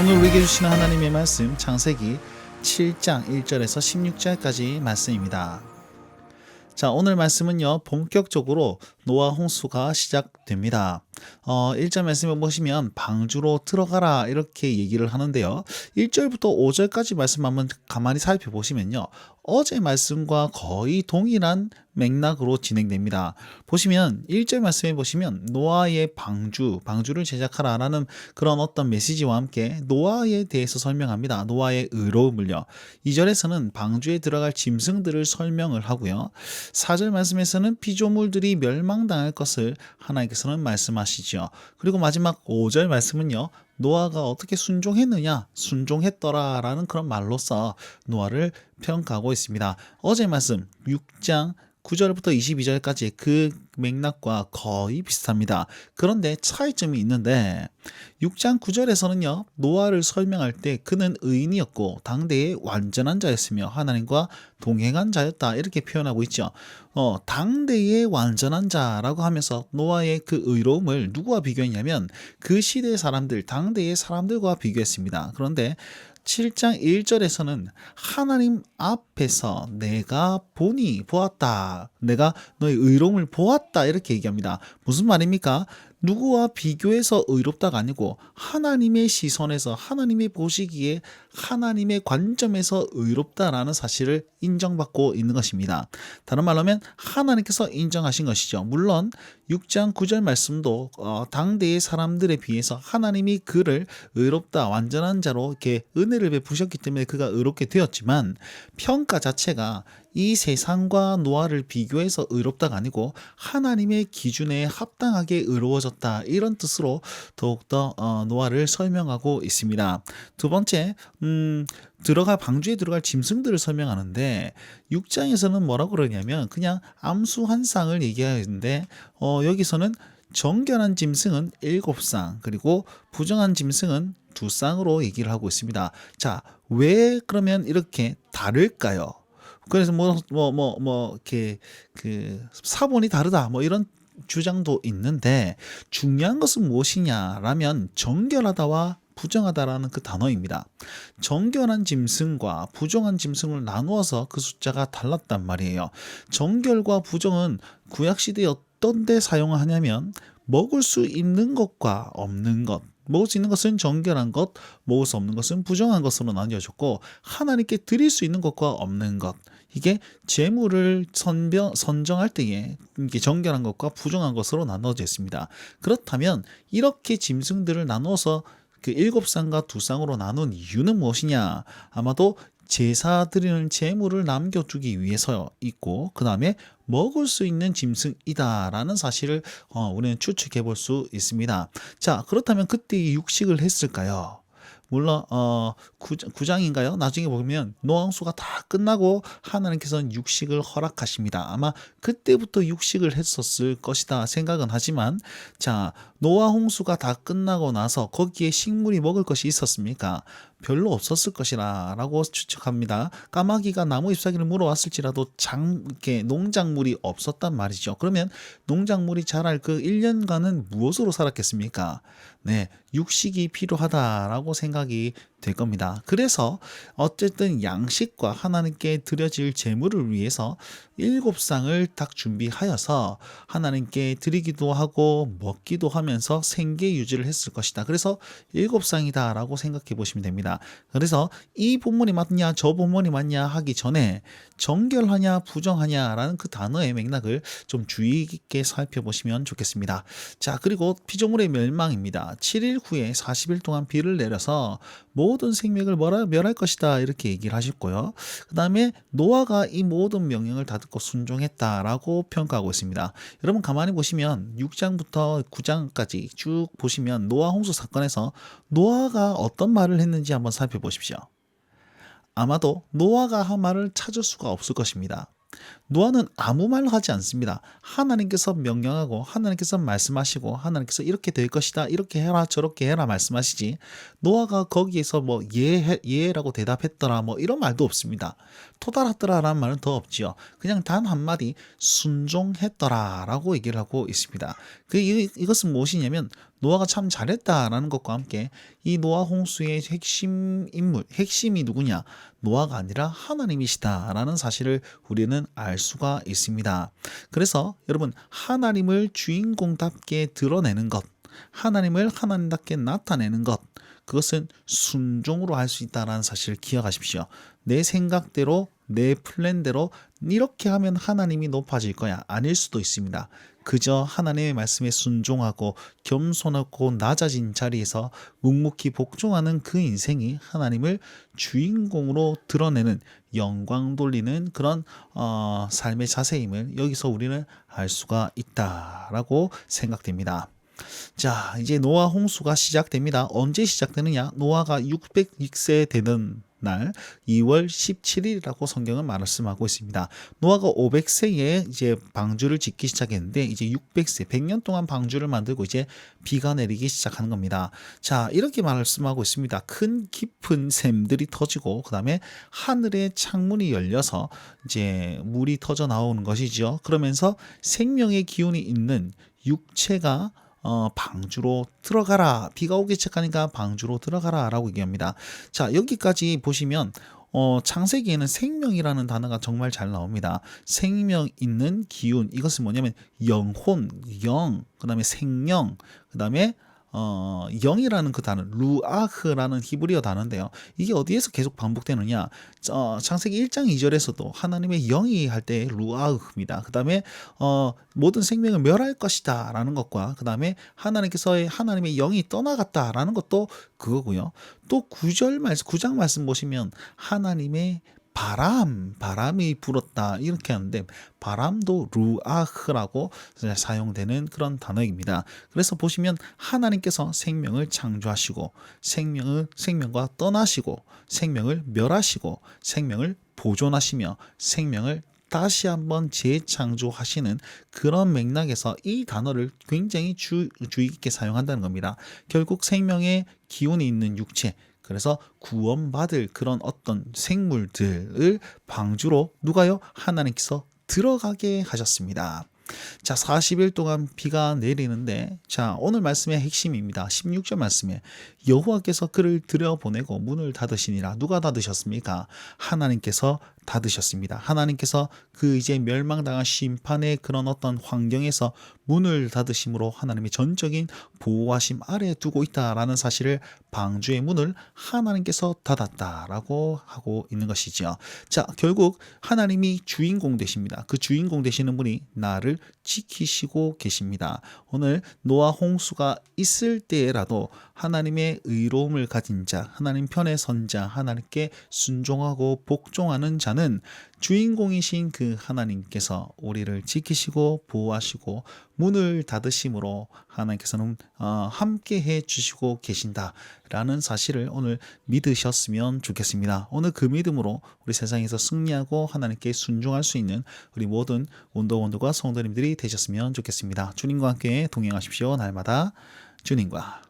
오늘 우리에게 주시는 하나님의 말씀 창세기 7장 1절에서 16절까지 말씀입니다. 자, 오늘 말씀은요, 본격적으로 노아 홍수가 시작됩니다. 1절 말씀을 보시면 방주로 들어가라 이렇게 얘기를 하는데요. 1절부터 5절까지 말씀 한번 가만히 살펴보시면요, 어제 말씀과 거의 동일한 맥락으로 진행됩니다. 보시면 1절 말씀에 보시면 노아의 방주를 제작하라라는 그런 어떤 메시지와 함께 노아에 대해서 설명합니다. 노아의 의로움을요. 2절에서는 방주에 들어갈 짐승들을 설명을 하고요. 4절 말씀에서는 피조물들이 멸망당할 것을 하나님께서는 말씀하시죠. 그리고 마지막 5절 말씀은요, 노아가 어떻게 순종했느냐, 순종했더라 라는 그런 말로써 노아를 평가하고 있습니다. 어제 말씀 6장 9절부터 22절까지 그 맥락과 거의 비슷합니다. 그런데 차이점이 있는데 6장 9절에서는요, 노아를 설명할 때 그는 의인이었고 당대의 완전한 자였으며 하나님과 동행한 자였다 이렇게 표현하고 있죠. 당대의 완전한 자라고 하면서 노아의 그 의로움을 누구와 비교했냐면 그 시대의 사람들, 당대의 사람들과 비교했습니다. 그런데 7장 1절에서는 하나님 앞에서 내가 보았다. 내가 너의 의로움을 보았다. 이렇게 얘기합니다. 무슨 말입니까? 누구와 비교해서 의롭다가 아니고 하나님의 시선에서 하나님이 보시기에 하나님의 관점에서 의롭다라는 사실을 인정받고 있는 것입니다. 다른 말로 하면 하나님께서 인정하신 것이죠. 물론 6장 9절 말씀도 당대의 사람들에 비해서 하나님이 그를 의롭다 완전한 자로 이렇게 은혜를 베푸셨기 때문에 그가 의롭게 되었지만 평가 자체가 이 세상과 노아를 비교해서 의롭다가 아니고 하나님의 기준에 합당하게 의로워졌다 이런 뜻으로 더욱더 노아를 설명하고 있습니다. 두 번째 방주에 들어갈 짐승들을 설명하는데 6장에서는 뭐라고 그러냐면 그냥 암수 한 쌍을 얘기하는데 여기서는 정결한 짐승은 7쌍 그리고 부정한 짐승은 2쌍으로 얘기를 하고 있습니다. 자, 왜 그러면 이렇게 다를까요? 그래서 이렇게 사본이 다르다 이런 주장도 있는데 중요한 것은 무엇이냐라면 정결하다와 부정하다라는 그 단어입니다. 정결한 짐승과 부정한 짐승을 나누어서 그 숫자가 달랐단 말이에요. 정결과 부정은 구약시대에 어떤 데 사용하냐면 먹을 수 있는 것과 없는 것, 먹을 수 있는 것은 정결한 것, 먹을 수 없는 것은 부정한 것으로 나뉘어졌고 하나님께 드릴 수 있는 것과 없는 것, 이게 재물을 선정할 때에 이게 정결한 것과 부정한 것으로 나눠져 있습니다. 그렇다면 이렇게 짐승들을 나눠서 그 7쌍과 2쌍으로 나눈 이유는 무엇이냐? 아마도 제사 드리는 재물을 남겨두기 위해서 있고 그 다음에 먹을 수 있는 짐승이다라는 사실을 우리는 추측해 볼 수 있습니다. 자, 그렇다면 그때 육식을 했을까요? 물론 9장인가요? 나중에 보면 노아 홍수가 다 끝나고 하나님께서는 육식을 허락하십니다. 아마 그때부터 육식을 했었을 것이다 생각은 하지만 자, 노아 홍수가 다 끝나고 나서 거기에 식물이 먹을 것이 있었습니까? 별로 없었을 것이라고 추측합니다. 까마귀가 나무 잎사귀를 물어왔을지라도 이렇게 농작물이 없었단 말이죠. 그러면 농작물이 자랄 그 1년간은 무엇으로 살았겠습니까? 네, 육식이 필요하다라고 생각이 될 겁니다. 그래서 어쨌든 양식과 하나님께 드려질 제물을 위해서 7쌍을 딱 준비하여서 하나님께 드리기도 하고 먹기도 하면서 생계 유지를 했을 것이다. 그래서 7쌍이다 라고 생각해 보시면 됩니다. 그래서 이 본문이 맞냐 저 본문이 맞냐 하기 전에 정결하냐 부정하냐라는 그 단어의 맥락을 좀 주의 깊게 살펴보시면 좋겠습니다. 자, 그리고 피조물의 멸망입니다. 7일 후에 40일 동안 비를 내려서 모든 생명을 멸할 것이다 이렇게 얘기를 하셨고요. 그 다음에 노아가 이 모든 명령을 다 듣고 순종했다라고 평가하고 있습니다. 여러분 가만히 보시면 6장부터 9장까지 쭉 보시면 노아 홍수 사건에서 노아가 어떤 말을 했는지 한번 살펴보십시오. 아마도 노아가 한 말을 찾을 수가 없을 것입니다. 노아는 아무 말 하지 않습니다. 하나님께서 명령하고 하나님께서 말씀하시고 하나님께서 이렇게 될 것이다, 이렇게 해라, 저렇게 해라 말씀하시지, 노아가 거기에서 뭐 예라고 대답했더라 뭐 이런 말도 없습니다. 토달았더라라는 말은 더 없지요. 그냥 단 한마디 순종했더라라고 얘기를 하고 있습니다. 이것은 무엇이냐면 노아가 참 잘했다라는 것과 함께 이 노아 홍수의 핵심 인물, 핵심이 누구냐? 노아가 아니라 하나님이시다라는 사실을 우리는 알 수가 있습니다. 그래서 여러분, 하나님을 주인공답게 드러내는 것, 하나님을 하나님답게 나타내는 것, 그것은 순종으로 할 수 있다는 사실을 기억하십시오. 내 생각대로, 내 플랜대로 이렇게 하면 하나님이 높아질 거야, 아닐 수도 있습니다. 그저 하나님의 말씀에 순종하고 겸손하고 낮아진 자리에서 묵묵히 복종하는 그 인생이 하나님을 주인공으로 드러내는, 영광 돌리는 그런 삶의 자세임을 여기서 우리는 알 수가 있다라고 생각됩니다. 자, 이제 노아 홍수가 시작됩니다. 언제 시작되느냐? 노아가 600세 되는 날 2월 17일이라고 성경은 말씀하고 있습니다. 노아가 500세에 이제 방주를 짓기 시작했는데 이제 600세, 100년 동안 방주를 만들고 이제 비가 내리기 시작하는 겁니다. 자, 이렇게 말씀하고 있습니다. 큰 깊은 샘들이 터지고 그다음에 하늘의 창문이 열려서 이제 물이 터져 나오는 것이죠. 그러면서 생명의 기운이 있는 육체가 방주로 들어가라. 비가 오기 시작하니까 방주로 들어가라 라고 얘기합니다. 자, 여기까지 보시면 창세기에는 생명이라는 단어가 정말 잘 나옵니다. 생명 있는 기운, 이것은 뭐냐면 영혼, 그 다음에 생명, 그 다음에 영이라는 그 단어, 루아흐라는 히브리어 단어인데요. 이게 어디에서 계속 반복되느냐? 창세기 1장 2절에서도 하나님의 영이 할 때 루아흐입니다. 그 다음에 모든 생명을 멸할 것이다 라는 것과 그 다음에 하나님의 영이 떠나갔다라는 것도 그거고요. 또 9장 말씀 보시면 하나님의 바람이 불었다 이렇게 하는데, 바람도 루아흐라고 사용되는 그런 단어입니다. 그래서 보시면 하나님께서 생명을 창조하시고 생명과 떠나시고 생명을 멸하시고 생명을 보존하시며 생명을 다시 한번 재창조하시는 그런 맥락에서 이 단어를 굉장히 주의 깊게 사용한다는 겁니다. 결국 생명의 기운이 있는 육체, 그래서 구원받을 그런 어떤 생물들을 방주로 누가요? 하나님께서 들어가게 하셨습니다. 자, 40일 동안 비가 내리는데, 자, 오늘 말씀의 핵심입니다. 16절 말씀에 여호와께서 그를 들여보내고 문을 닫으시니라. 누가 닫으셨습니까? 하나님께서 닫으셨습니다. 하나님께서 그 이제 멸망당한 심판의 그런 어떤 환경에서 문을 닫으심으로 하나님의 전적인 보호하심 아래에 두고 있다라는 사실을, 방주의 문을 하나님께서 닫았다라고 하고 있는 것이죠. 자, 결국 하나님이 주인공 되십니다. 그 주인공 되시는 분이 나를 지키시고 계십니다. 오늘 노아 홍수가 있을 때라도 하나님의 의로움을 가진 자, 하나님 편에 선 자, 하나님께 순종하고 복종하는 자는 주인공이신 그 하나님께서 우리를 지키시고 보호하시고 문을 닫으심으로 하나님께서는 함께 해 주시고 계신다라는 사실을 오늘 믿으셨으면 좋겠습니다. 오늘 그 믿음으로 우리 세상에서 승리하고 하나님께 순종할 수 있는 우리 모든 원더원들과 성도님들이 되셨으면 좋겠습니다. 주님과 함께 동행하십시오. 날마다 주님과.